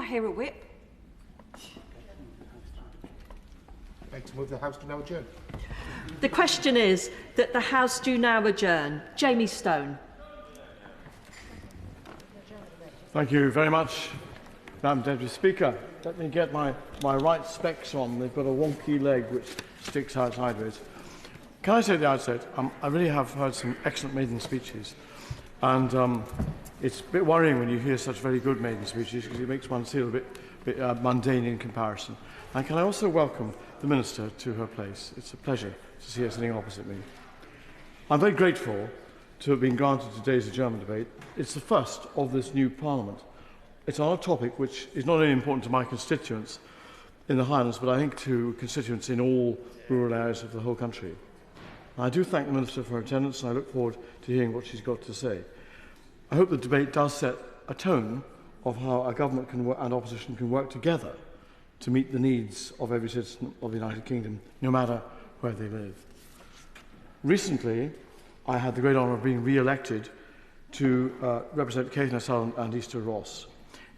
hear a whip? I'd like to move the House to now adjourn. The question is that the House do now adjourn. Jamie Stone. Thank you very much, Madam Deputy Speaker. Let me get my right specs on. They've got a wonky leg which sticks out sideways. Can I say at the outset, I really have heard some excellent maiden speeches, and it's a bit worrying when you hear such very good maiden speeches because it makes one feel a bit mundane in comparison. And can I also welcome the Minister to her place? It's a pleasure to see her sitting opposite me. I'm very grateful to have been granted today's adjournment debate. It's the first of this new Parliament. It's on a topic which is not only important to my constituents in the Highlands, but I think to constituents in all rural areas of the whole country. I do thank the Minister for her attendance, and I look forward to hearing what she's got to say. I hope the debate does set a tone of how our government and opposition can work together to meet the needs of every citizen of the United Kingdom, no matter where they live. Recently, I had the great honour of being re-elected to represent Caithness, Sutherland and Easter Ross.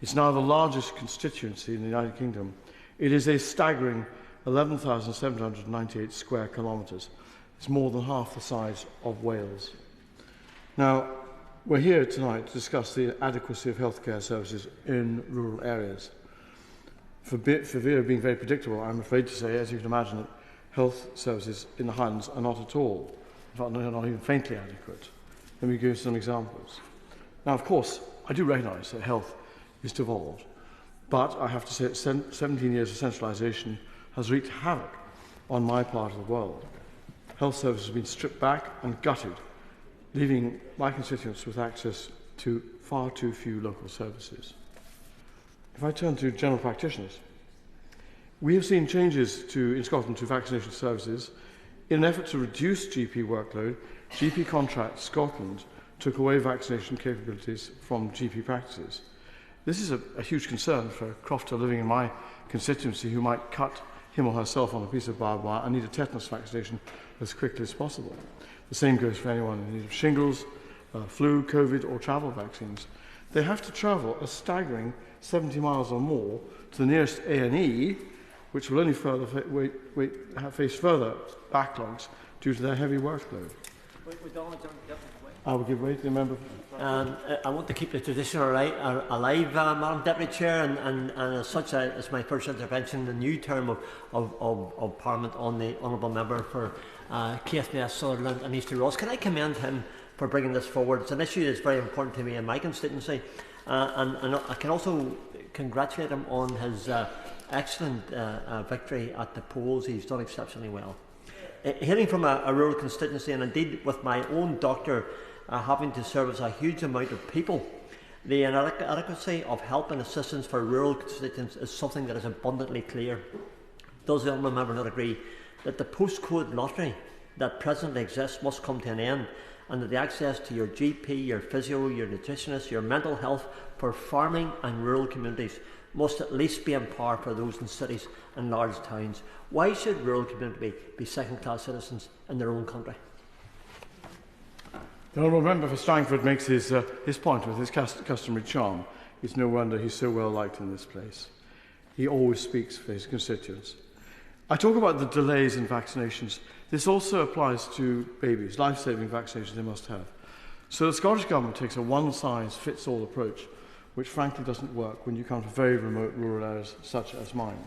It's now the largest constituency in the United Kingdom. It is a staggering 11,798 square kilometres. It's more than half the size of Wales. Now, we're here tonight to discuss the adequacy of healthcare services in rural areas. For fear of being very predictable, I'm afraid to say, as you can imagine, that health services in the Highlands are not at all, in fact, not even faintly adequate. Let me give you some examples. Now, of course, I do recognise that health is devolved, but I have to say that 17 years of centralisation has wreaked havoc on my part of the world. Health services have been stripped back and gutted, leaving my constituents with access to far too few local services. If I turn to general practitioners, we have seen changes in Scotland to vaccination services. In an effort to reduce GP workload, GP Contract Scotland took away vaccination capabilities from GP practices. This is a huge concern for a crofter living in my constituency who might cut him or herself on a piece of barbed wire and need a tetanus vaccination as quickly as possible. The same goes for anyone in need of shingles, flu, COVID or travel vaccines. They have to travel a staggering 70 miles or more to the nearest A&E, which will only face further backlogs due to their heavy workload. I will give way to the member. I want to keep the tradition alive, Madam Deputy Chair, and as such, it's my first intervention in the new term of Parliament on the honourable member for Caithness, Sutherland and Easter Ross. Can I commend him for bringing this forward? It's an issue that's very important to me in my constituency, and I can also congratulate him on his excellent victory at the polls. He's done exceptionally well. Hailing from a rural constituency, and indeed with my own doctor having to service a huge amount of people, the inadequacy of help and assistance for rural constituents is something that is abundantly clear. Does the honourable member not agree that the postcode lottery that presently exists must come to an end, and that the access to your GP, your physio, your nutritionist, your mental health for farming and rural communities must at least be on par for those in cities and large towns? Why should rural communities be second-class citizens in their own country? The honourable member for Strangford makes his point with his customary charm. It's no wonder he's so well liked in this place. He always speaks for his constituents. I talk about the delays in vaccinations. This also applies to babies, life-saving vaccinations they must have. So the Scottish Government takes a one-size-fits-all approach, which frankly doesn't work when you come to very remote rural areas such as mine.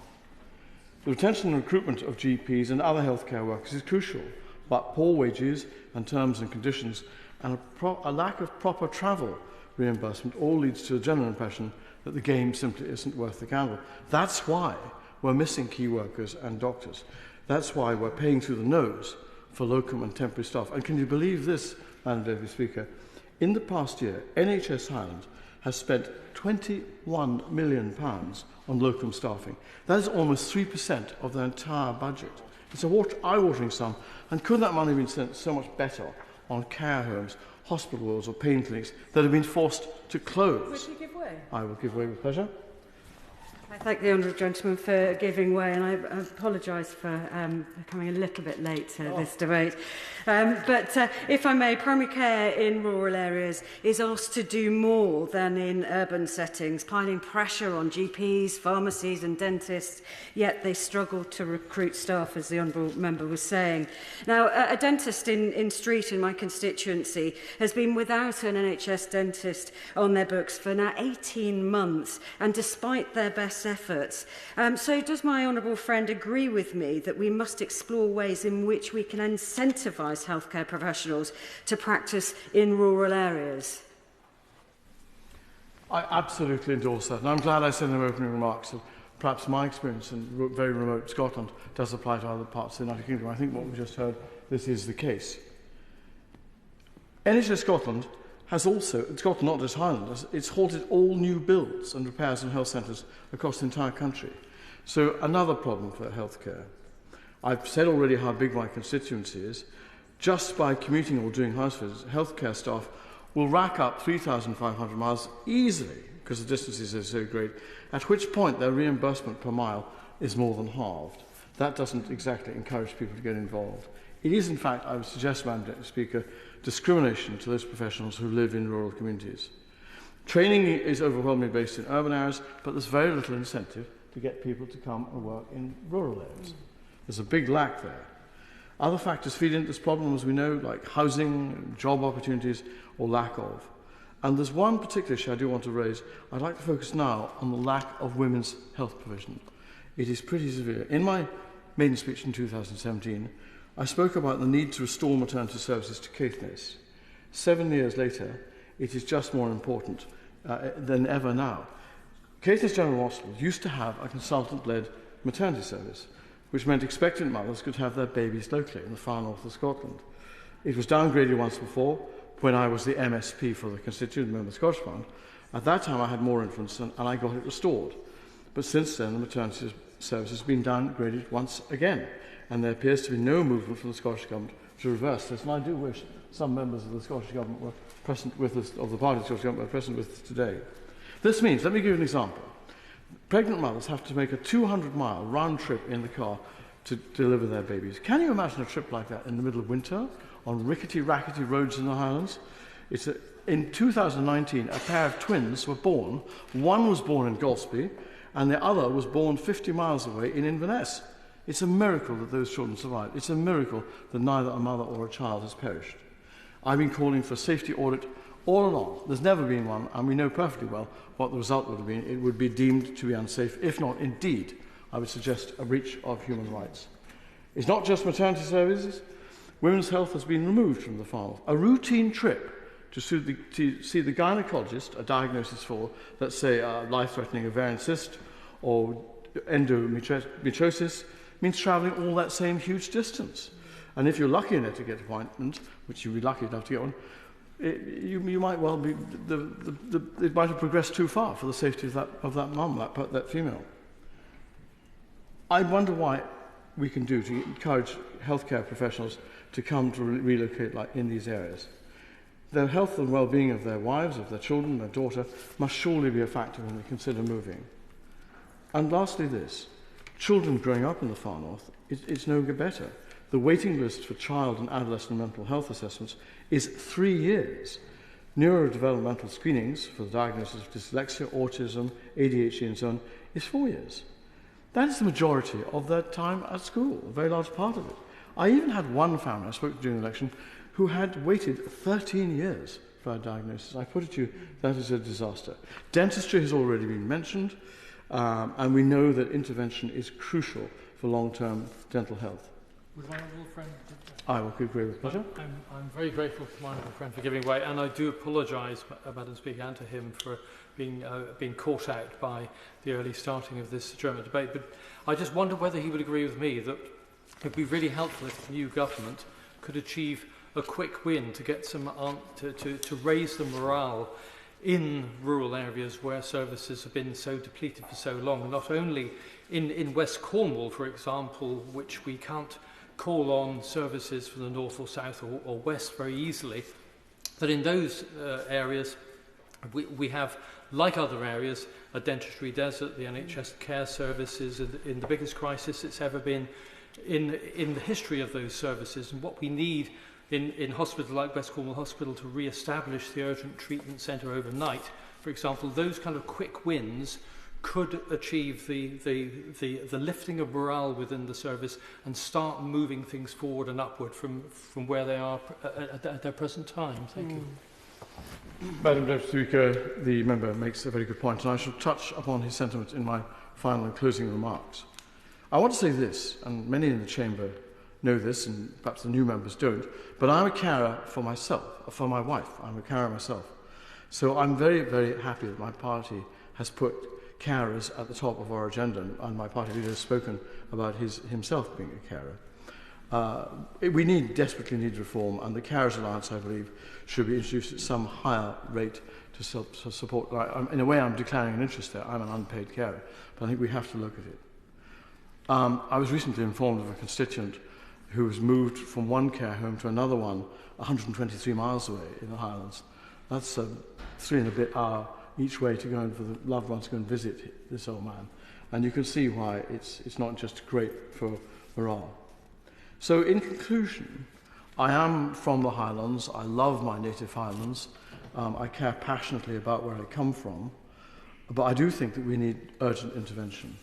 The retention and recruitment of GPs and other healthcare workers is crucial, but poor wages and terms and conditions and a lack of proper travel reimbursement all leads to a general impression that the game simply isn't worth the candle. That's why we're missing key workers and doctors. That's why we're paying through the nose for locum and temporary staff. And can you believe this, Madam Deputy Speaker? In the past year, NHS Highland has spent £21 million on locum staffing. That is almost 3% of their entire budget. It's an eye-watering sum, and could that money have been spent so much better on care homes, hospitals or pain clinics that have been forced to close? Would you give way? I will give way with pleasure. I thank the honourable gentleman for giving way, and I apologise for coming a little bit late to this debate. But if I may, primary care in rural areas is asked to do more than in urban settings, piling pressure on GPs, pharmacies and dentists, yet they struggle to recruit staff, as the honourable member was saying. Now, a dentist in Street in my constituency has been without an NHS dentist on their books for now 18 months, and despite their best efforts. So does my honourable friend agree with me that we must explore ways in which we can incentivise healthcare professionals to practice in rural areas? I absolutely endorse that, and I'm glad I said in my opening remarks that perhaps my experience in very remote Scotland does apply to other parts of the United Kingdom. I think what we just heard, this is the case. NHS Scotland has also, Scotland, not just Highlanders, it's halted all new builds and repairs in health centres across the entire country. So another problem for healthcare. I've said already how big my constituency is. Just by commuting or doing house visits, healthcare staff will rack up 3,500 miles easily because the distances are so great, at which point their reimbursement per mile is more than halved. That doesn't exactly encourage people to get involved. It is, in fact, I would suggest, Madam Deputy Speaker, discrimination to those professionals who live in rural communities. Training is overwhelmingly based in urban areas, but there's very little incentive to get people to come and work in rural areas. There's a big lack there. Other factors feed into this problem, as we know, like housing, job opportunities, or lack of. And there's one particular issue I do want to raise. I'd like to focus now on the lack of women's health provision. It is pretty severe. In my maiden speech in 2017, I spoke about the need to restore maternity services to Caithness. 7 years later, it is just more important than ever now. Caithness General Hospital used to have a consultant-led maternity service, which meant expectant mothers could have their babies locally in the far north of Scotland. It was downgraded once before, when I was the MSP for the constituent member of Scottish Parliament. At that time, I had more influence, and I got it restored. But since then, the maternity service has been downgraded once again, and there appears to be no movement from the Scottish Government to reverse this. And I do wish some members of the Scottish Government were present with us, of the party of the Scottish Government were present with us today. This means, let me give you an example. Pregnant mothers have to make a 200-mile round trip in the car to deliver their babies. Can you imagine a trip like that in the middle of winter on rickety, rackety roads in the Highlands? In 2019, a pair of twins were born. One was born in Golspie, and the other was born 50 miles away in Inverness. It's a miracle that those children survived. It's a miracle that neither a mother or a child has perished. I've been calling for a safety audit all along. There's never been one, and we know perfectly well what the result would have been. It would be deemed to be unsafe, if not, indeed, I would suggest, a breach of human rights. It's not just maternity services. Women's health has been removed from the file. A routine trip to see the gynecologist, a diagnosis for, let's say, life-threatening ovarian cyst or endometriosis, means travelling all that same huge distance. And if you're lucky enough to get an appointment, which you'll be lucky enough to get one, you might well be, it might have progressed too far for the safety of that mum, that female. I wonder what we can do to encourage healthcare professionals to come to relocate in these areas. The health and well-being of their wives, of their children, their daughter, must surely be a factor when we consider moving. And lastly this, children growing up in the far north, it's no better. The waiting list for child and adolescent mental health assessments is 3 years. Neurodevelopmental screenings for the diagnosis of dyslexia, autism, ADHD and so on is 4 years. That is the majority of their time at school, a very large part of it. I even had one family I spoke to during the election who had waited 13 years for a diagnosis. I put it to you, that is a disaster. Dentistry has already been mentioned, and we know that intervention is crucial for long-term dental health. Would my honourable friend... I will agree with pleasure. I'm very grateful to my honourable friend for giving way, and I do apologise, Madam Speaker, and to him for being caught out by the early starting of this adjournment debate. But I just wonder whether he would agree with me that it would be really helpful if the new government could achieve a quick win to get some to raise the morale in rural areas where services have been so depleted for so long. Not only in West Cornwall, for example, which we can't call on services from the north or south or west very easily, but in those areas We have, like other areas, a dentistry desert. The NHS care service is in the biggest crisis it's ever been in the history of those services. And what we need in hospitals like West Cornwall Hospital to re-establish the urgent treatment centre overnight, for example, those kind of quick wins could achieve the lifting of morale within the service and start moving things forward and upward from where they are at their present time. Thank you. Madam Deputy Speaker, the member makes a very good point, and I shall touch upon his sentiments in my final and closing remarks. I want to say this, and many in the Chamber know this, and perhaps the new members don't, but I'm a carer for myself, for my wife. I'm a carer myself. So I'm very, very happy that my party has put carers at the top of our agenda, and my party leader has spoken about himself being a carer. We desperately need reform, and the Carers Alliance, I believe, should be introduced at some higher rate to support. In a way, I'm declaring an interest there. I'm an unpaid carer, but I think we have to look at it. I was recently informed of a constituent who was moved from one care home to another one 123 miles away in the Highlands. That's 3 and a bit hour each way to go and for the loved ones to go and visit this old man. And you can see why it's not just great for morale. So in conclusion, I am from the Highlands. I love my native Highlands. I care passionately about where I come from. But I do think that we need urgent intervention.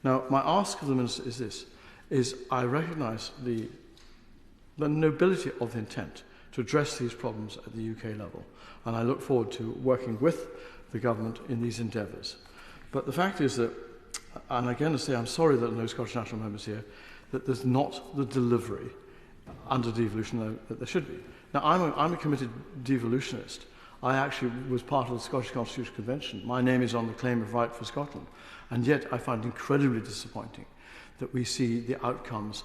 Now, my ask of the Minister is this, I recognise the nobility of the intent to address these problems at the UK level, and I look forward to working with the government in these endeavours. But the fact is that, and again to say I'm sorry that there are no Scottish National members here, that there's not the delivery under devolution that there should be. Now, I'm a committed devolutionist. I actually was part of the Scottish Constitutional Convention. My name is on the Claim of Right for Scotland. And yet I find it incredibly disappointing that we see the outcomes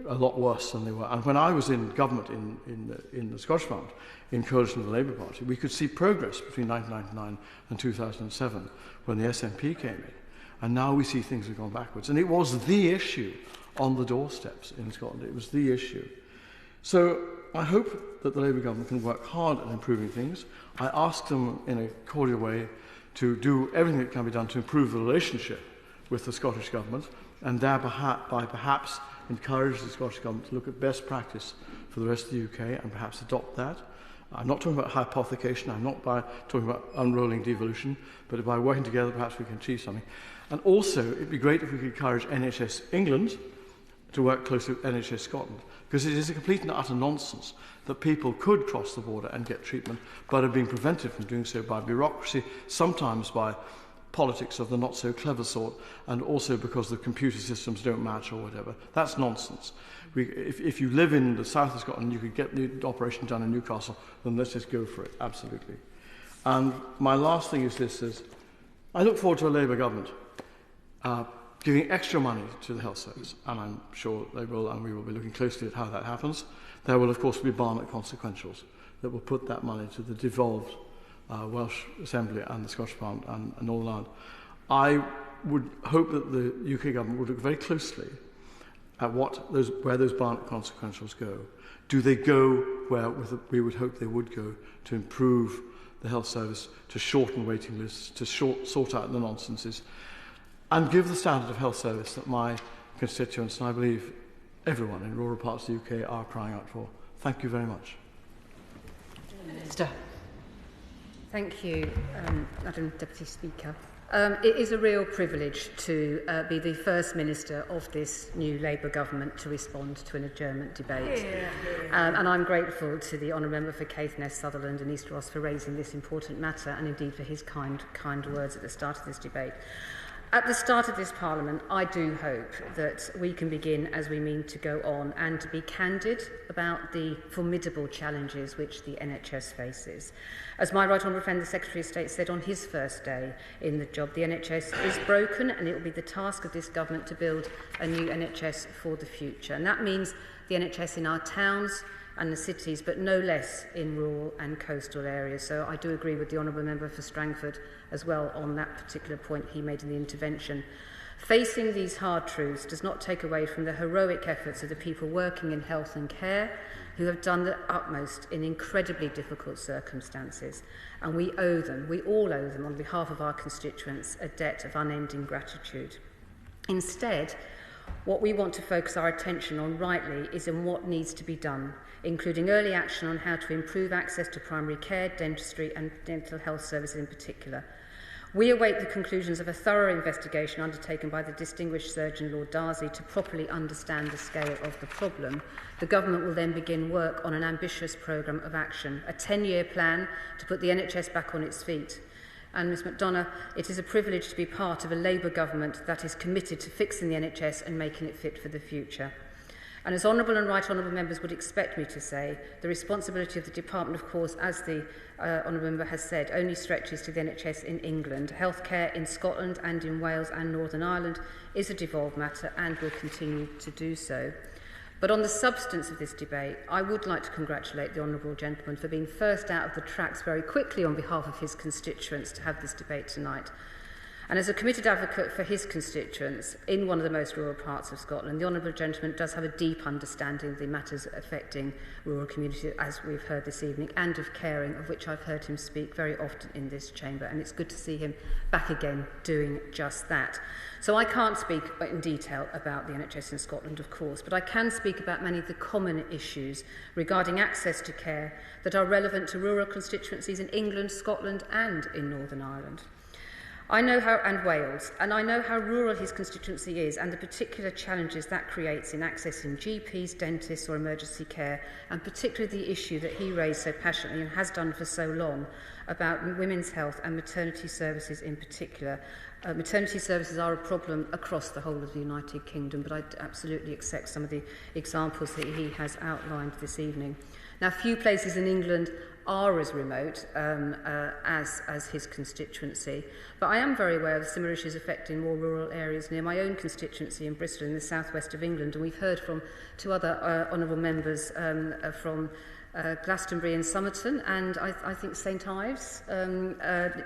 a lot worse than they were. And when I was in government in the Scottish Parliament, in coalition with the Labour Party, we could see progress between 1999 and 2007 when the SNP came in. And now we see things have gone backwards. And it was the issue on the doorsteps in Scotland. It was the issue. So I hope that the Labour government can work hard at improving things. I ask them in a cordial way to do everything that can be done to improve the relationship with the Scottish Government, and thereby perhaps encourage the Scottish Government to look at best practice for the rest of the UK and perhaps adopt that. I'm not talking about hypothecation, I'm not talking about unrolling devolution, but by working together perhaps we can achieve something. And also, it'd be great if we could encourage NHS England to work closely with NHS Scotland, because it is a complete and utter nonsense that people could cross the border and get treatment, but are being prevented from doing so by bureaucracy, sometimes by politics of the not-so-clever sort, and also because the computer systems don't match or whatever. That's nonsense. If you live in the south of Scotland, you could get the operation done in Newcastle, then let's just go for it, absolutely. And my last thing is this, I look forward to a Labour government giving extra money to the health service, and I'm sure they will, and we will be looking closely at how that happens. There will, of course, be Barnett consequentials that will put that money to the devolved Welsh Assembly and the Scottish Parliament and Northern Ireland. I would hope that the UK government would look very closely at where those Barnett consequentials go. Do they go where we would hope they would go to improve the health service, to shorten waiting lists, to sort out the nonsenses, and give the standard of health service that my constituents, and I believe everyone in rural parts of the UK, are crying out for. Thank you very much. Minister. Thank you, Madam Deputy Speaker. It is a real privilege to be the first Minister of this new Labour government to respond to an adjournment debate. And I'm grateful to the Honourable Member for Caithness, Sutherland and East Ross for raising this important matter, and indeed for his kind words at the start of this debate. At the start of this Parliament, I do hope that we can begin, as we mean to go on, and to be candid about the formidable challenges which the NHS faces. As my right honourable friend, the Secretary of State, said on his first day in the job, the NHS is broken, and it will be the task of this government to build a new NHS for the future. And that means the NHS in our towns and the cities, but no less in rural and coastal areas. So I do agree with the Honourable Member for Strangford as well on that particular point he made in the intervention. Facing these hard truths does not take away from the heroic efforts of the people working in health and care, who have done the utmost in incredibly difficult circumstances. And we owe them, we all owe them on behalf of our constituents, a debt of unending gratitude. Instead, what we want to focus our attention on rightly is in what needs to be done, including early action on how to improve access to primary care, dentistry and dental health services in particular. We await the conclusions of a thorough investigation undertaken by the distinguished surgeon Lord Darcy to properly understand the scale of the problem. The government will then begin work on an ambitious programme of action, a 10-year plan to put the NHS back on its feet. And Ms McDonough, it is a privilege to be part of a Labour government that is committed to fixing the NHS and making it fit for the future. And as honourable and right honourable members would expect me to say, the responsibility of the department, of course, as the honourable member has said, only stretches to the NHS in England. Healthcare in Scotland and in Wales and Northern Ireland is a devolved matter and will continue to do so. But on the substance of this debate, I would like to congratulate the honourable gentleman for being first out of the tracks very quickly on behalf of his constituents to have this debate tonight. And as a committed advocate for his constituents in one of the most rural parts of Scotland, the honourable gentleman does have a deep understanding of the matters affecting rural communities, as we've heard this evening, and of caring, of which I've heard him speak very often in this chamber. And it's good to see him back again doing just that. So I can't speak in detail about the NHS in Scotland, of course, but I can speak about many of the common issues regarding access to care that are relevant to rural constituencies in England, Scotland and in Northern Ireland. I know how, and Wales, and I know how rural his constituency is and the particular challenges that creates in accessing GPs, dentists or emergency care, and particularly the issue that he raised so passionately and has done for so long about women's health and maternity services in particular. Maternity services are a problem across the whole of the United Kingdom, but I absolutely accept some of the examples that he has outlined this evening. Now, few places in England are as remote as his constituency, but I am very aware of similar issues affecting more rural areas near my own constituency in Bristol in the southwest of England, and we've heard from two other honourable members from Glastonbury and Somerton, and I think St Ives,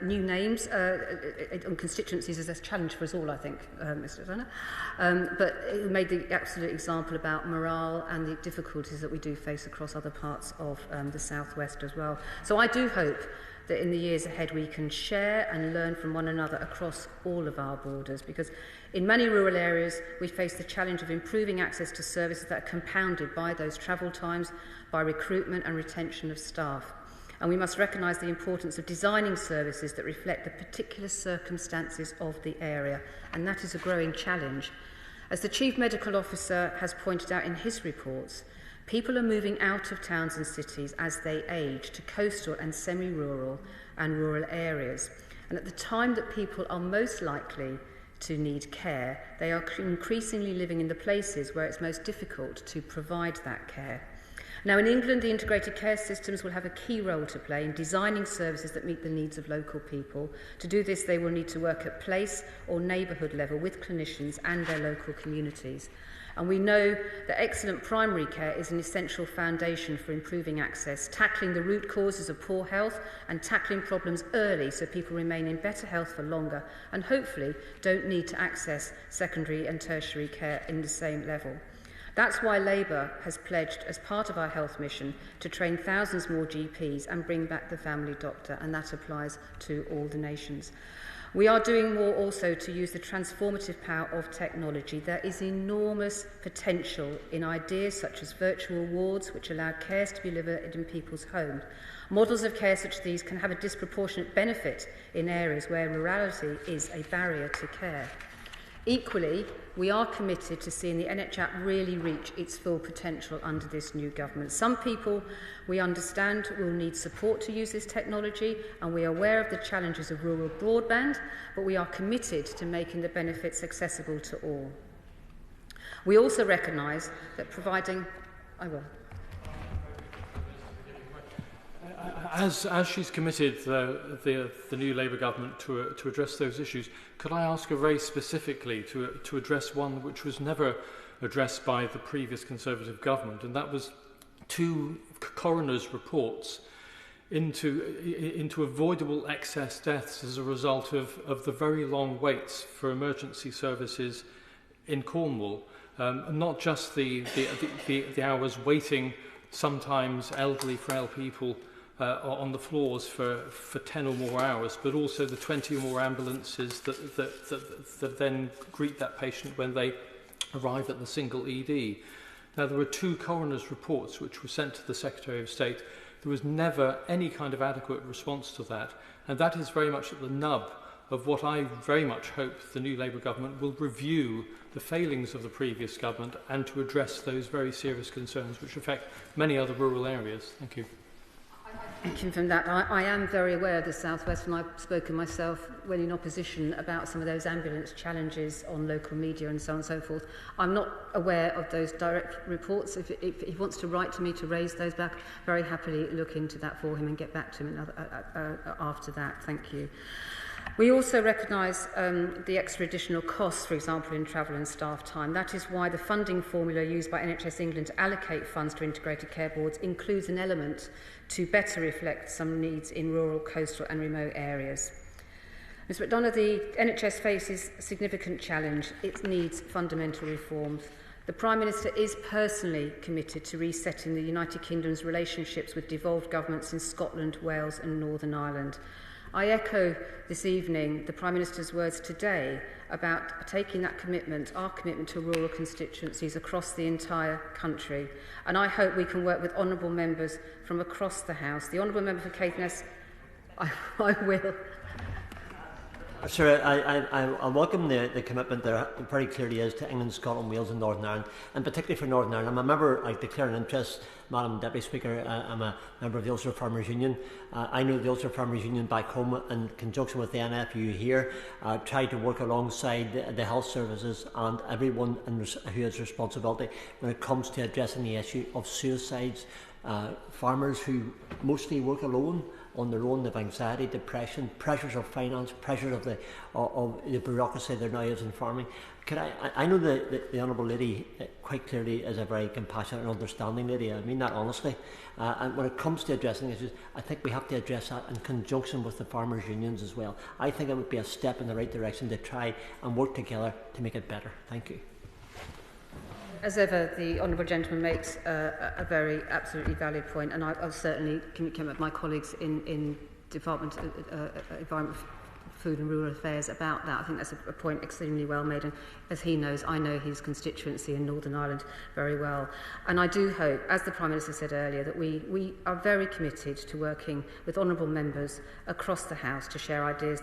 new names on constituencies is a challenge for us all, I think, Mr Donner. But it made the absolute example about morale and the difficulties that we do face across other parts of the southwest as well. So I do hope that in the years ahead we can share and learn from one another across all of our borders, because in many rural areas we face the challenge of improving access to services that are compounded by those travel times, by recruitment and retention of staff. And we must recognise the importance of designing services that reflect the particular circumstances of the area, and that is a growing challenge. As the Chief Medical Officer has pointed out in his reports, people are moving out of towns and cities as they age to coastal and semi-rural and rural areas. And at the time that people are most likely to need care, they are increasingly living in the places where it's most difficult to provide that care. Now, in England, the integrated care systems will have a key role to play in designing services that meet the needs of local people. To do this, they will need to work at place or neighbourhood level with clinicians and their local communities. And we know that excellent primary care is an essential foundation for improving access, tackling the root causes of poor health and tackling problems early so people remain in better health for longer and hopefully don't need to access secondary and tertiary care in the same level. That's why Labour has pledged, as part of our health mission, to train thousands more GPs and bring back the family doctor, and that applies to all the nations. We are doing more also to use the transformative power of technology. There is enormous potential in ideas such as virtual wards, which allow care to be delivered in people's homes. Models of care such as these can have a disproportionate benefit in areas where rurality is a barrier to care. Equally, we are committed to seeing the NHS really reach its full potential under this new government. Some people, we understand, will need support to use this technology, and we are aware of the challenges of rural broadband, but we are committed to making the benefits accessible to all. We also recognise that providing... As she's committed the new Labour government to address those issues, could I ask her very specifically to address one which was never addressed by the previous Conservative government, and that was two coroner's reports into avoidable excess deaths as a result of the very long waits for emergency services in Cornwall, not just the hours waiting sometimes elderly, frail people on the floors for 10 or more hours, but also the 20 or more ambulances that then greet that patient when they arrive at the single ED. Now, there were 2 coroner's reports which were sent to the Secretary of State. There was never any kind of adequate response to that, and that is very much at the nub of what I very much hope the new Labour government will review the failings of the previous government and to address those very serious concerns which affect many other rural areas. Thank you. From that, I am very aware of the South West, and I've spoken myself when in opposition about some of those ambulance challenges on local media and so on and so forth. I'm not aware of those direct reports. If he wants to write to me to raise those back, very happily look into that for him and get back to him after that. Thank you. We also recognise the extra additional costs, for example, in travel and staff time. That is why the funding formula used by NHS England to allocate funds to integrated care boards includes an element to better reflect some needs in rural, coastal and remote areas. Ms McDonough, the NHS faces a significant challenge. It needs fundamental reforms. The Prime Minister is personally committed to resetting the United Kingdom's relationships with devolved governments in Scotland, Wales and Northern Ireland. I echo this evening the Prime Minister's words today about taking that commitment, our commitment to rural constituencies across the entire country. And I hope we can work with honourable members from across the House. The honourable member for Caithness, I will. Sir, I welcome the commitment there very clearly is to England, Scotland, Wales and Northern Ireland, and particularly for Northern Ireland. I'm a member, I declare an interest, Madam Deputy Speaker, I'm a member of the Ulster Farmers Union. I know the Ulster Farmers Union back home in conjunction with the NFU here tried to work alongside the health services and everyone who has responsibility when it comes to addressing the issue of suicides. Farmers who mostly work alone, on their own, of anxiety, depression, pressures of finance, pressures of the bureaucracy there now is in farming. I know the Honourable Lady quite clearly is a very compassionate and understanding lady. I mean that honestly. And when it comes to addressing issues, I think we have to address that in conjunction with the farmers' unions as well. I think it would be a step in the right direction to try and work together to make it better. Thank you. As ever, the honourable gentleman makes a very absolutely valid point, and I'll certainly communicate with my colleagues in Department Environment, Food and Rural Affairs about that. I think that's a point extremely well made, and as he knows, I know his constituency in Northern Ireland very well. And I do hope, as the Prime Minister said earlier, that we are very committed to working with honourable members across the House to share ideas.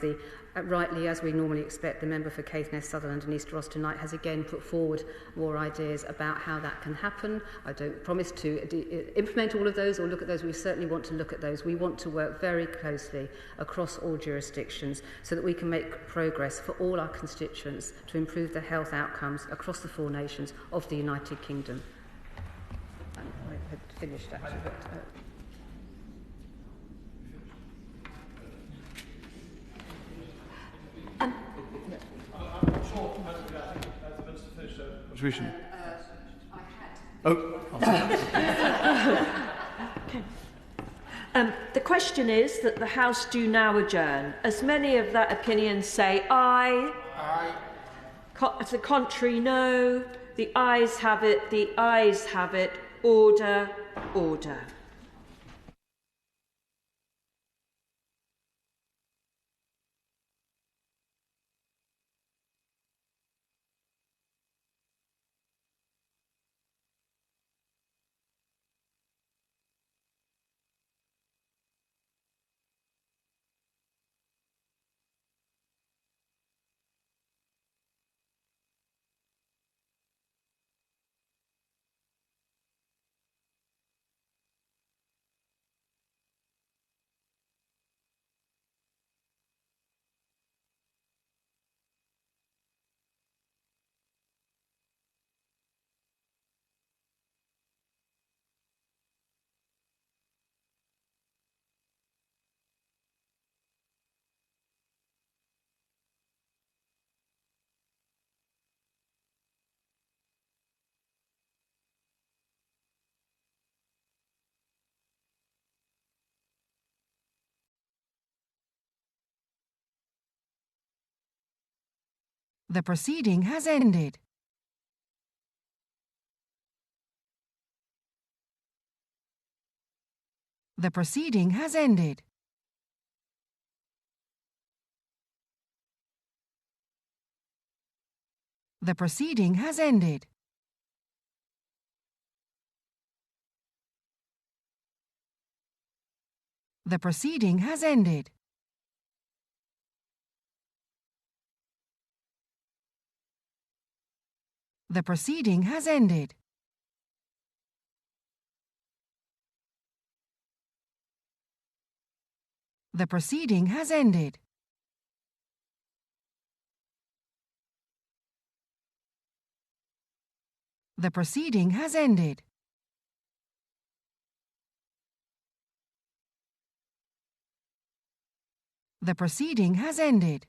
Rightly, as we normally expect, the member for Caithness, Sutherland and East Ross tonight has again put forward more ideas about how that can happen. I don't promise to implement all of those or look at those. We certainly want to look at those. We want to work very closely across all jurisdictions so that we can make progress for all our constituents to improve the health outcomes across the 4 nations of the United Kingdom. I had finished actually, but... The question is that the House do now adjourn. As many of that opinion say aye. Aye. To the contrary, no. The ayes have it. The ayes have it. Order. Order. The proceeding has ended. The proceeding has ended. The proceeding has ended. The proceeding has ended. The proceeding has ended. The proceeding has ended. The proceeding has ended. The proceeding has ended.